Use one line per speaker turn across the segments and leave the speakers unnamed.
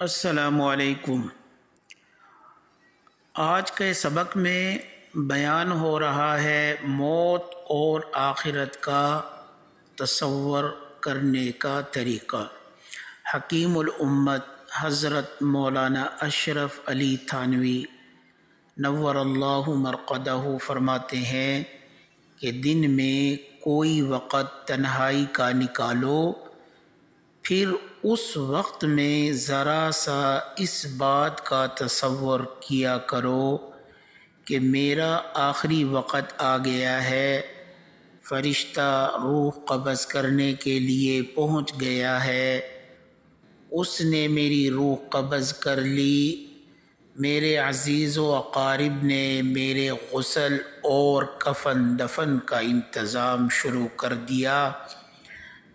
السلام علیکم۔ آج کے سبق میں بیان ہو رہا ہے موت اور آخرت کا تصور کرنے کا طریقہ۔ حکیم الامت حضرت مولانا اشرف علی تھانوی نور اللہ مرقدہ فرماتے ہیں کہ دن میں کوئی وقت تنہائی کا نکالو، پھر اس وقت میں ذرا سا اس بات کا تصور کیا کرو کہ میرا آخری وقت آ گیا ہے، فرشتہ روح قبض کرنے کے لیے پہنچ گیا ہے، اس نے میری روح قبض کر لی، میرے عزیز و اقارب نے میرے غسل اور کفن دفن کا انتظام شروع کر دیا،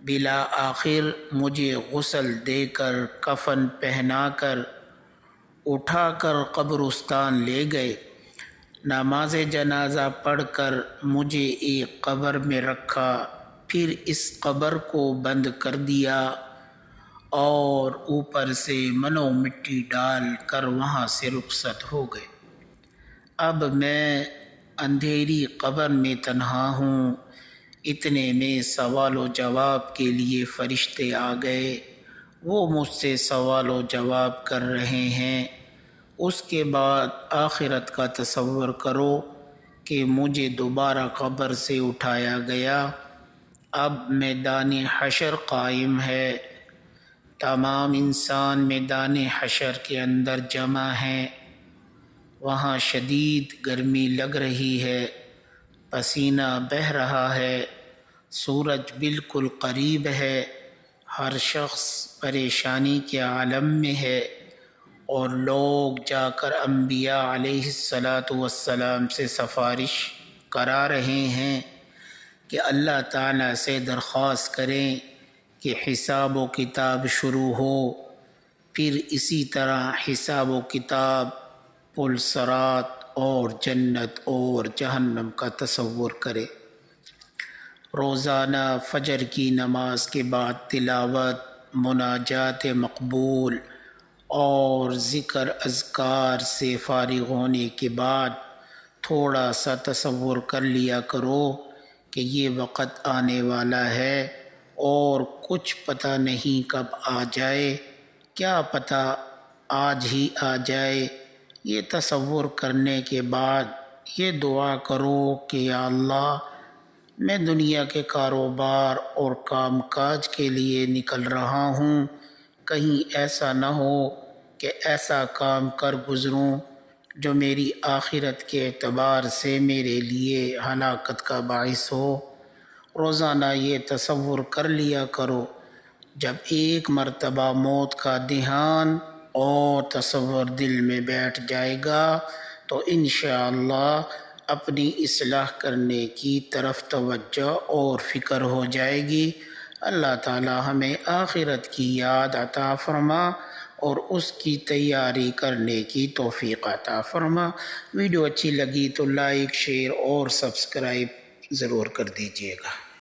بالآخر مجھے غسل دے کر کفن پہنا کر اٹھا کر قبرستان لے گئے، نماز جنازہ پڑھ کر مجھے ایک قبر میں رکھا، پھر اس قبر کو بند کر دیا اور اوپر سے منو مٹی ڈال کر وہاں سے رخصت ہو گئے۔ اب میں اندھیری قبر میں تنہا ہوں، اتنے میں سوال و جواب کے لیے فرشتے آ گئے، وہ مجھ سے سوال و جواب کر رہے ہیں۔ اس کے بعد آخرت کا تصور کرو کہ مجھے دوبارہ قبر سے اٹھایا گیا، اب میدان حشر قائم ہے، تمام انسان میدان حشر کے اندر جمع ہیں، وہاں شدید گرمی لگ رہی ہے، پسینہ بہہ رہا ہے، سورج بالکل قریب ہے، ہر شخص پریشانی کے عالم میں ہے، اور لوگ جا کر انبیاء علیہ السلام سے سفارش کرا رہے ہیں کہ اللہ تعالیٰ سے درخواست کریں کہ حساب و کتاب شروع ہو، پھر اسی طرح حساب و کتاب، پل صراط اور جنت اور جہنم کا تصور کرے۔ روزانہ فجر کی نماز کے بعد تلاوت، مناجات مقبول اور ذکر اذکار سے فارغ ہونے کے بعد تھوڑا سا تصور کر لیا کرو کہ یہ وقت آنے والا ہے اور کچھ پتہ نہیں کب آ جائے، کیا پتہ آج ہی آ جائے۔ یہ تصور کرنے کے بعد یہ دعا کرو کہ یا اللہ، میں دنیا کے کاروبار اور کام کاج کے لیے نکل رہا ہوں، کہیں ایسا نہ ہو کہ ایسا کام کر گزروں جو میری آخرت کے اعتبار سے میرے لیے ہلاکت کا باعث ہو۔ روزانہ یہ تصور کر لیا کرو، جب ایک مرتبہ موت کا دھیان اور تصور دل میں بیٹھ جائے گا تو انشاءاللہ اپنی اصلاح کرنے کی طرف توجہ اور فکر ہو جائے گی۔ اللہ تعالی ہمیں آخرت کی یاد عطا فرما اور اس کی تیاری کرنے کی توفیق عطا فرما۔ ویڈیو اچھی لگی تو لائک، شیئر اور سبسکرائب ضرور کر دیجیے گا۔